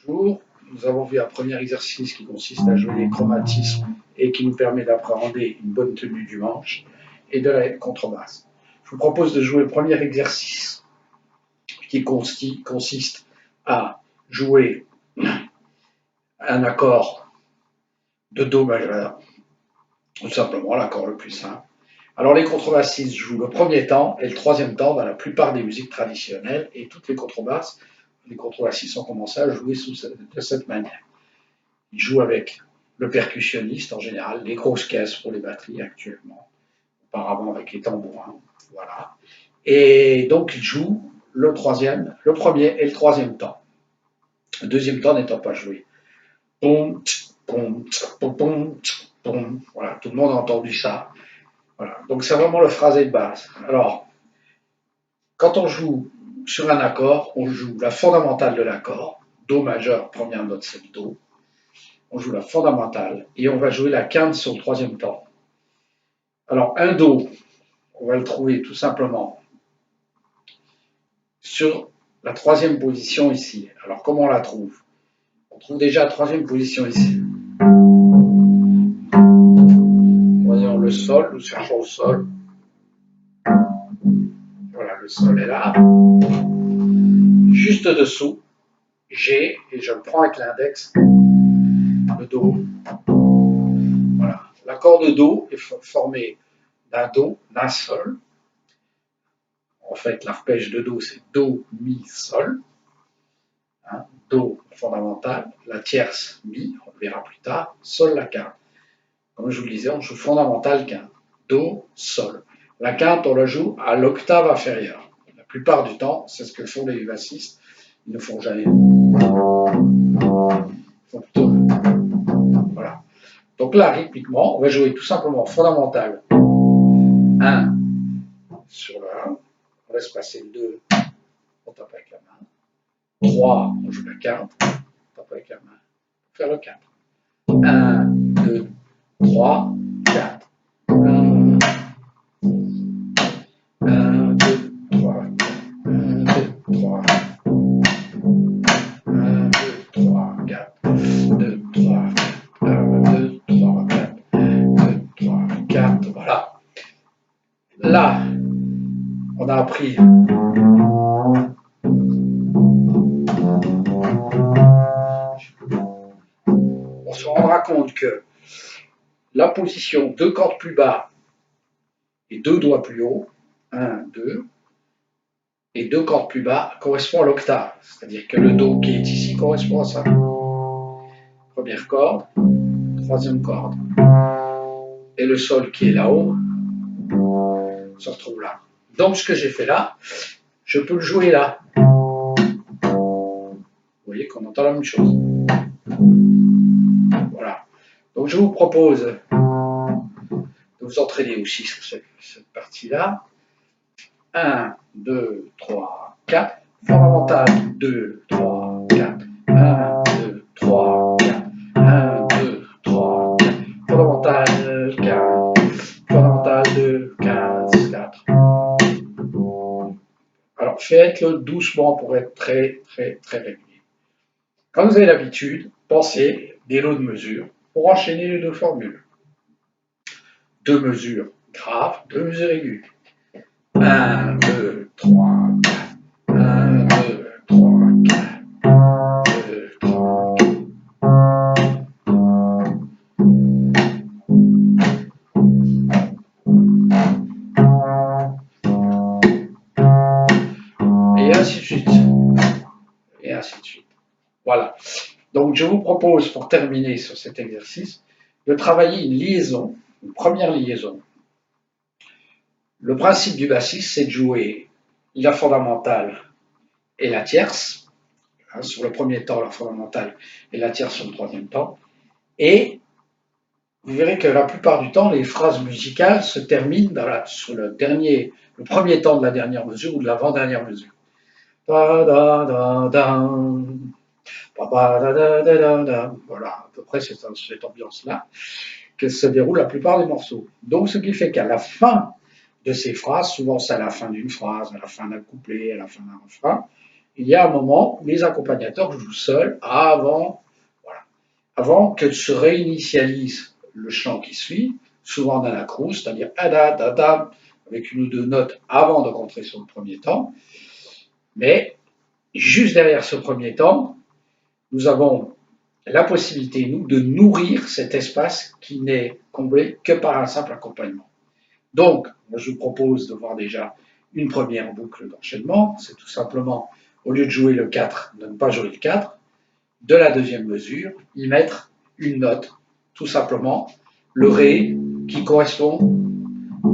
Bonjour, nous avons vu un premier exercice qui consiste à jouer les chromatismes et qui nous permet d'appréhender une bonne tenue du manche et de la contrebasse. Je vous propose de jouer le premier exercice qui consiste à jouer un accord de Do majeur, tout simplement l'accord le plus simple. Alors les contrebassistes jouent le premier temps et le troisième temps dans la plupart des musiques traditionnelles et toutes les contrebasses. Les contrebassistes ont commencé à jouer de cette manière. Ils jouent avec le percussionniste en général, les grosses caisses pour les batteries actuellement, auparavant avec les tambourins, voilà. Et donc ils jouent le premier et le troisième temps. Le deuxième temps n'étant pas joué. Pom, pom, pom, pom, pom. Voilà, tout le monde a entendu ça. Voilà. Donc c'est vraiment le phrasé de base. Alors, quand on joue sur un accord, on joue la fondamentale de l'accord, Do majeur, première note c'est le Do. On joue la fondamentale et on va jouer la quinte sur le troisième temps. Alors un Do, on va le trouver tout simplement sur la troisième position ici. Alors comment on la trouve? On trouve déjà la troisième position ici. Voyons le sol, nous cherchons le sol. Voilà, le sol est là. Juste dessous, G, et je le prends avec l'index, le Do. Voilà. L'accord de Do est formé d'un Do, d'un Sol. En fait, l'arpège de Do, c'est Do, Mi, Sol. Hein, Do fondamental, la tierce, Mi, on le verra plus tard, Sol, la quinte. Comme je vous le disais, on joue fondamental quinte. Do, Sol. La quinte, on la joue à l'octave inférieure. La plupart du temps, c'est ce que font les bassistes. Ils ne font jamais. Ils font plutôt. Voilà. Donc là, rythmiquement, on va jouer tout simplement fondamental 1 sur le 1. On laisse passer le 2, on tape avec la main. 3, on joue la quinte, on tape avec la main. Pour faire le 4. 1, 2, 3, 4. 1, 2, 3, 1, 2, 3. 1, 2, 3, 4. 2, 3, 4. 1, 2, 3, 4. 2, 3, 4. Voilà. Là, on a appris on se rendra compte que la position 2 cordes plus bas et 2 doigts plus haut, 1, 2, et 2 cordes plus bas correspond à l'octave. C'est-à-dire que le Do qui est ici correspond à ça. Première corde, troisième corde. Et le Sol qui est là-haut se retrouve là. Donc ce que j'ai fait là, je peux le jouer là. Vous voyez qu'on entend la même chose. Voilà. Donc je vous propose de vous entraîner aussi sur cette partie-là. 1, 2, 3, 4. Fondamental 2, 3, 4. 1, 2, 3, 4. 1, 2, 3, 4. Fondamental 4. Fondamental 2, 15, 4. Alors faites-le doucement pour être très régulier. Quand vous avez l'habitude, pensez des lots de mesures pour enchaîner les deux formules. 2 mesures graves, 2 mesures aiguës. 1, 2, 3, 4. 1, 2, 3, 4. 2, 3, 4. Et ainsi de suite. Et ainsi de suite. Voilà. Donc je vous propose, pour terminer sur cet exercice, de travailler une liaison, une première liaison. Le principe du bassiste, c'est de jouer la fondamentale et la tierce, hein, sur le premier temps la fondamentale et la tierce sur le troisième temps, et vous verrez que la plupart du temps, les phrases musicales se terminent sur le premier temps de la dernière mesure ou de l'avant-dernière mesure. Voilà, à peu près cette ambiance-là que se déroule la plupart des morceaux. Donc ce qui fait qu'à la fin de ces phrases, souvent c'est à la fin d'une phrase, à la fin d'un couplet, à la fin d'un refrain, il y a un moment où les accompagnateurs jouent seuls avant, voilà, avant que se réinitialise le chant qui suit, souvent dans la crouse, c'est-à-dire ada, da, da, avec une ou deux notes avant de rentrer sur le premier temps. Mais juste derrière ce premier temps, nous avons la possibilité, nous, de nourrir cet espace qui n'est comblé que par un simple accompagnement. Donc, moi, je vous propose de voir déjà une première boucle d'enchaînement. C'est tout simplement, au lieu de jouer le 4, de ne pas jouer le 4, de la deuxième mesure, y mettre une note, tout simplement, le Ré, qui correspond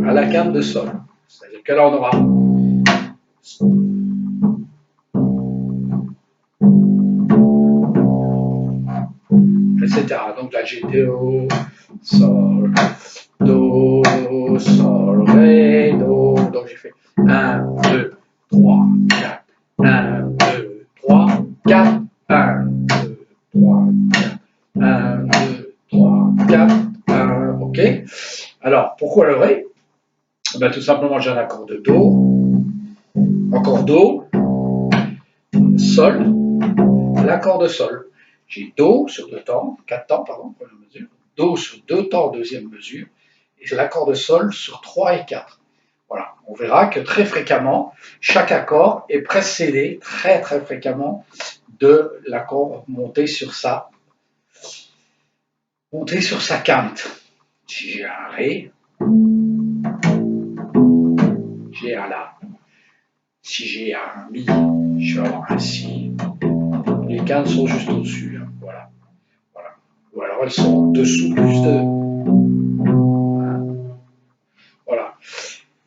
à la quinte de Sol. C'est-à-dire que là, on aura etc. Donc là, j'ai Do, Sol, Do, Sol, Ré, Do. Donc j'ai fait 1, 2, 3, 4. 1, 2, 3, 4. 1, 2, 3, 4. 1, 2, 3, 4. 1, OK. Alors, pourquoi le Ré? Ben, tout simplement, j'ai un accord de Do, encore Do, Sol, l'accord de Sol. J'ai Do sur 2 temps, 4 temps, pardon, première mesure, Do sur 2 temps, deuxième mesure, et l'accord de Sol sur 3 et 4. Voilà, on verra que très fréquemment, chaque accord est précédé très très fréquemment de l'accord monté sur sa quinte. Si j'ai un Ré, j'ai un La. Si j'ai un Mi, je vais avoir un Si. Les quintes sont juste au-dessus. Hein. Voilà. Voilà. Ou alors elles sont dessous plus de. Hein. Voilà.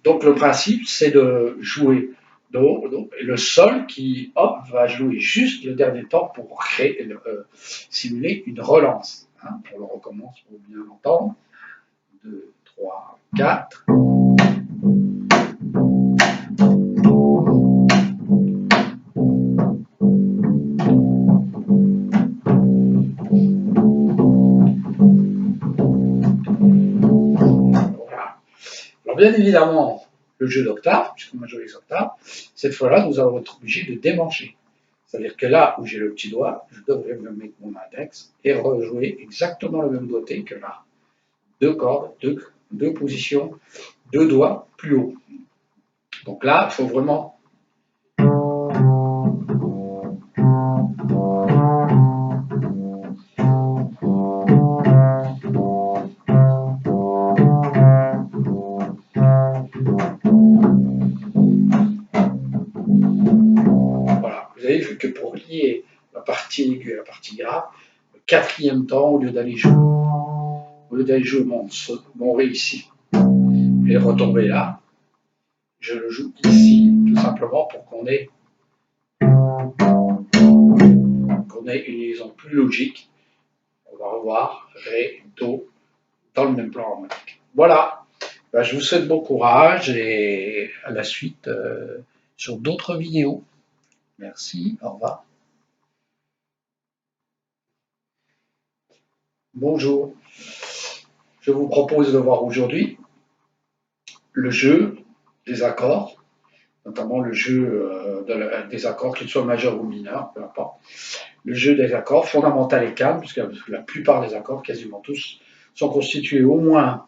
Donc le principe, c'est de jouer Do, Do, et le Sol qui, hop, va jouer juste le dernier temps pour simuler une relance. Hein. On le recommence pour bien l'entendre. 2, 3, 4. Voilà. Alors bien évidemment, le jeu d'octave, puisqu'on a joué les octaves, cette fois-là, nous allons être obligés de démancher. C'est-à-dire que là où j'ai le petit doigt, je devrais me mettre mon index et rejouer exactement le même doigté que là. 2 cordes, 2 positions, 2 doigts plus haut. Donc là, il faut vraiment. Voilà, vous avez vu que pour lier la partie aiguë à la partie grave, le quatrième temps, au lieu d'aller jouer mon Ré ici et retomber là, je le joue ici, tout simplement pour qu'on ait une liaison plus logique. On va revoir Ré, Do dans le même plan harmonique. Voilà, ben, je vous souhaite bon courage et à la suite sur d'autres vidéos. Merci, au revoir. Bonjour, je vous propose de voir aujourd'hui le jeu des accords, notamment le jeu des accords, qu'ils soient majeurs ou mineurs, peu importe. Le jeu des accords fondamental et quinte, puisque la plupart des accords, quasiment tous, sont constitués au moins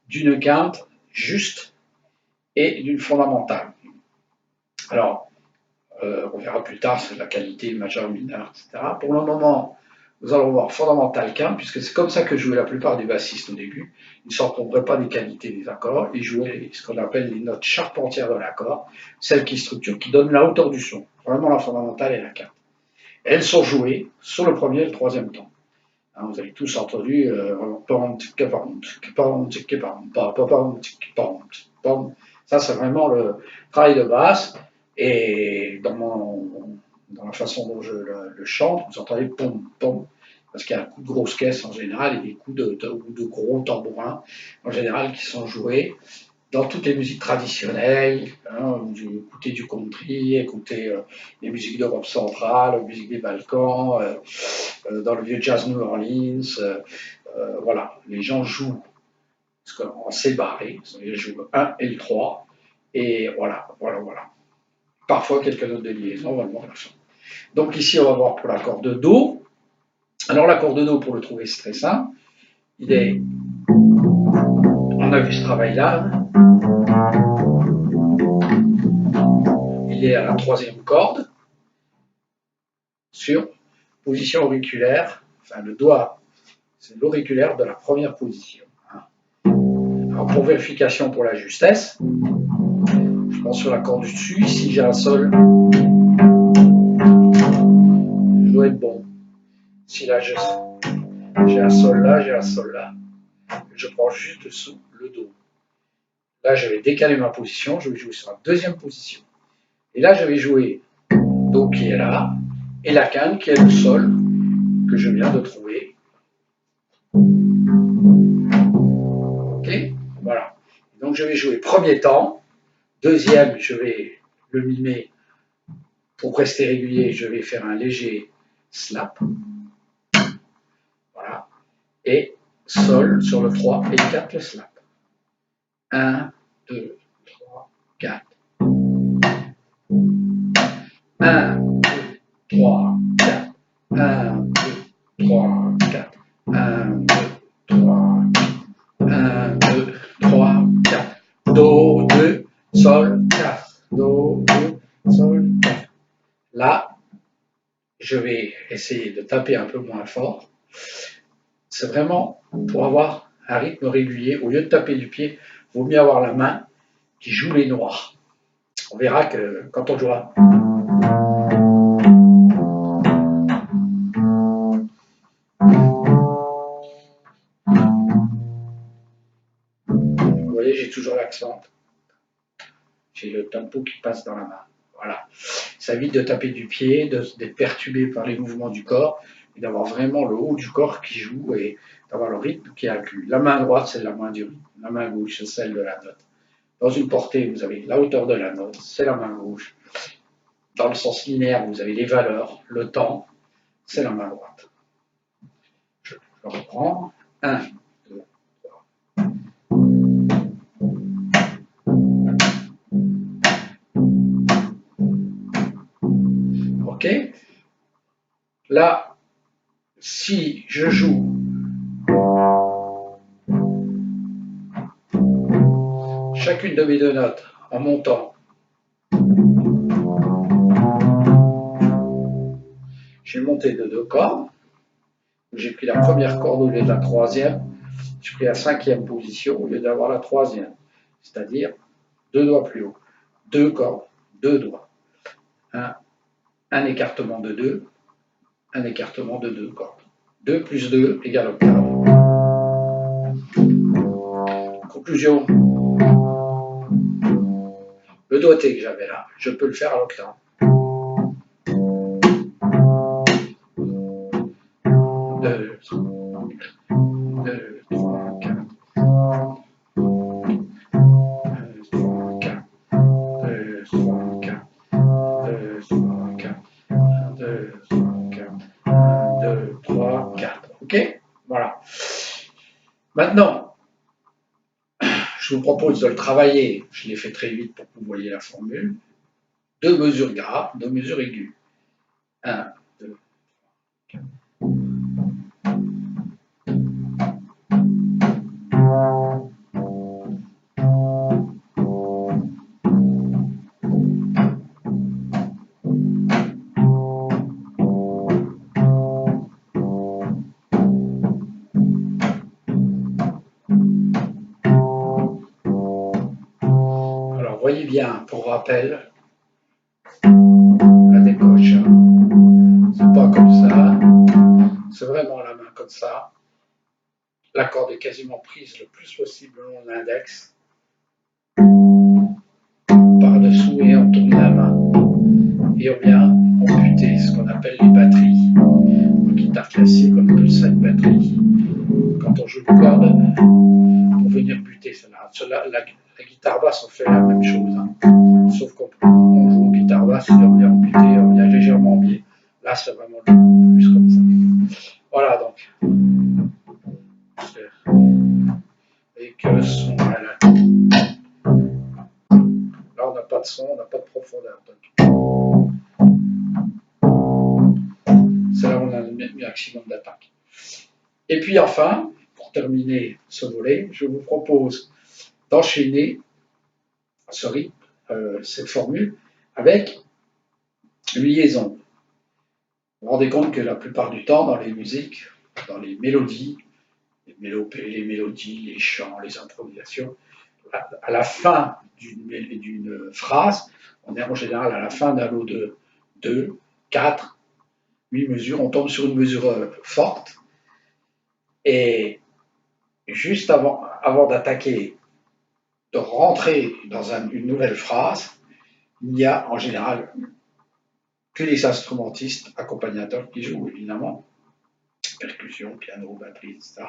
d'une quinte juste et d'une fondamentale. Alors, on verra plus tard c'est la qualité majeure, mineure, etc. Pour le moment, nous allons voir fondamental quinte, puisque c'est comme ça que jouaient la plupart des bassistes au début. Ils ne s'encombraient pas des qualités des accords, ils jouaient ce qu'on appelle les notes charpentières de l'accord, celles qui structurent, qui donnent la hauteur du son, vraiment la fondamentale et la quinte. Elles sont jouées sur le premier et le troisième temps. Hein, vous avez tous entendu ça c'est vraiment le travail de basse et dans la façon dont je le chante, vous entendez pom pom parce qu'il y a un coup de grosse caisse en général et des coups de gros tambourins en général qui sont joués dans toutes les musiques traditionnelles, hein, vous écoutez du country, écoutez les musiques d'Europe centrale, les musiques des Balkans, dans le vieux jazz New Orleans, voilà, les gens jouent en C barré, ils jouent le 1 et le 3, et voilà, voilà, voilà. parfois quelques notes de liaison, on va le voir à la fin. Donc ici, on va voir pour l'accord de Do. Alors l'accord de Do, pour le trouver, c'est très simple. On a vu ce travail-là. Il est à la troisième corde, sur position auriculaire, enfin le doigt, c'est l'auriculaire de la première position. Alors pour vérification pour la justesse, je pense sur la corde du dessus, si j'ai un sol, je dois être bon. Si là j'ai un sol là, j'ai un sol là, je prends juste dessous le Do. Là je vais décaler ma position, je vais jouer sur la deuxième position. Et là je vais jouer Do qui est là, et la canne qui est le sol que je viens de trouver. Ok, voilà. Donc je vais jouer premier temps, deuxième je vais le mimer. Pour rester régulier, je vais faire un léger slap. Voilà. Et sol sur le 3 et 4 le slap. 1, 2, 3, 4. 1, 2, 3, 4. 1, 2, 3, 4. 1, 2, 3, 4. 1, 2, 3, 4. Do, 2, sol, 4. Do, 2, sol, 4. Là, je vais essayer de taper un peu moins fort. C'est vraiment pour avoir un rythme régulier. Au lieu de taper du pied, il vaut mieux avoir la main qui joue les noirs. On verra que quand on jouera. Vous voyez, j'ai toujours l'accent. J'ai le tempo qui passe dans la main. Voilà. Ça évite de taper du pied, d'être perturbé par les mouvements du corps, et d'avoir vraiment le haut du corps qui joue et d'avoir le rythme qui inclut. La main droite, c'est la main du rythme. La main gauche, c'est celle de la note. Dans une portée, vous avez la hauteur de la note, c'est la main gauche. Dans le sens linéaire, vous avez les valeurs, le temps, c'est la main droite. Je reprends. 1, 2, 3. Ok. Là, si je joue chacune de mes deux notes en montant, j'ai monté de 2 cordes. J'ai pris la première corde au lieu de la troisième. J'ai pris la cinquième position au lieu d'avoir la troisième. C'est-à-dire 2 doigts plus haut. 2 cordes, 2 doigts. Un écartement de 2, un écartement de 2 cordes. 2 plus 2 égale octave. Conclusion. Le doigté que j'avais là, je peux le faire à l'octave. 2, 3, 4. 2, 3, 4. 2, 3, 4. 2, 3, 4. 2, 3, 4. 1, 2, 3, 4. Ok? Voilà. Maintenant, je vous propose de le travailler. Je l'ai fait très vite pour que vous voyez la formule. 2 mesures graves, 2 mesures aiguës. 1, 2, 4. Alors, voyez bien, pour rappel, la décoche. C'est pas comme ça. C'est vraiment la main comme ça. La corde est quasiment prise le plus possible le long de l'index. Par-dessous et on tourne la main. Et on vient amputer ce qu'on appelle les batteries. En guitare classique, on appelle ça une batterie. Quand on joue une corde, pour venir buter, la guitare basse, on fait la même chose. Sauf qu'on joue une guitare basse et on vient amputer, on vient légèrement biais. Là, c'est vraiment plus comme ça. Voilà donc. Et que le son, là, on n'a pas de son, on n'a pas de profondeur. Donc. maximum d'attaque. Et puis enfin, pour terminer ce volet, je vous propose d'enchaîner cette formule avec une liaison. Vous vous rendez compte que la plupart du temps, dans les musiques, dans les mélodies, les chants, les improvisations, à la fin d'une phrase, on est en général à la fin d'un lot de 2, 4, 8 mesures, on tombe sur une mesure forte, et juste avant d'attaquer, de rentrer dans une nouvelle phrase, il n'y a en général que les instrumentistes accompagnateurs qui jouent, évidemment, percussion, piano, batterie, etc.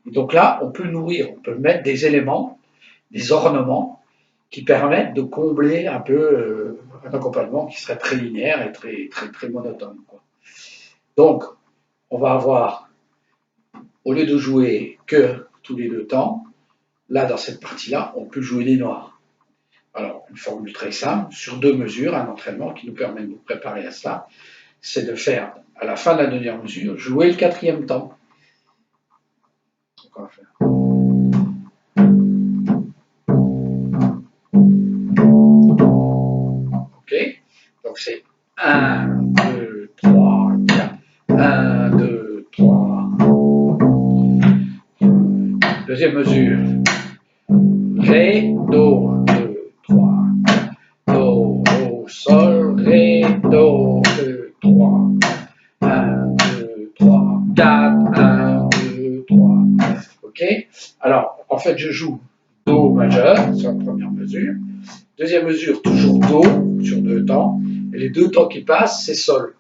Et donc là, on peut mettre des éléments, des ornements qui permettent de combler un peu un accompagnement qui serait très linéaire et très monotone, quoi. Donc, on va avoir, au lieu de jouer que tous les 2 temps, là, dans cette partie-là, on peut jouer les noirs. Alors, une formule très simple, sur 2 mesures, un entraînement qui nous permet de nous préparer à cela, c'est de faire, à la fin de la dernière mesure, jouer le 4e temps. Donc, on va faire. Ok? Donc, c'est 1, 2, 3, 4. 1, 2, 3. Deuxième mesure. Ré, Do, 2, 3. Do, Sol, Ré, Do, 2, 3. 1, 2, 3, 4, 1, 2, 3. Ok? Alors, en fait, je joue Do majeur sur la première mesure. Deuxième mesure, toujours Do sur 2 temps. Et les 2 temps qui passent, c'est Sol.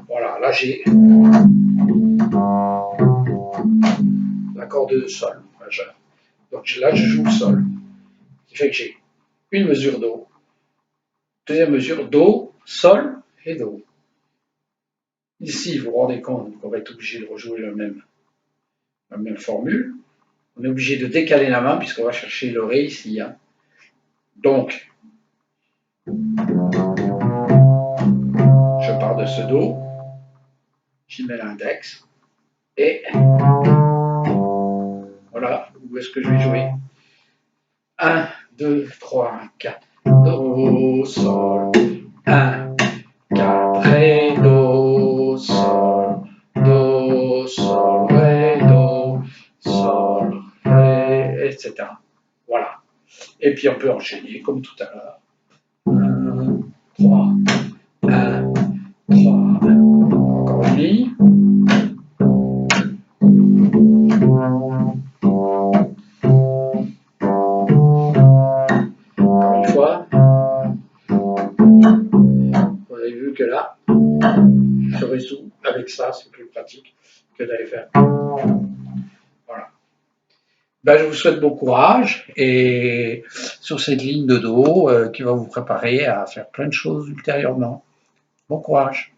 Voilà, là j'ai l'accord de Sol majeur. Donc là, je joue le Sol. Ce qui fait que j'ai une mesure Do, deuxième mesure Do, Sol et Do. Ici, vous vous rendez compte qu'on va être obligé de rejouer la même formule. On est obligé de décaler la main puisqu'on va chercher le Ré ici. Hein. Donc, je pars de ce Do, j'y mets l'index, et voilà où est-ce que je vais jouer. 1, 2, 3, 4, Do, Sol, 1, 4, Ré, Do, Sol, Ré, Do, Sol, Ré, etc. Voilà. Et puis on peut enchaîner comme tout à l'heure. 1, 3, 1, 3, encore une ligne. Encore une fois. Vous avez vu que là, je résous avec ça, c'est plus pratique que d'aller faire. Voilà. Ben, je vous souhaite bon courage et sur cette ligne de Do qui va vous préparer à faire plein de choses ultérieurement. Bon courage.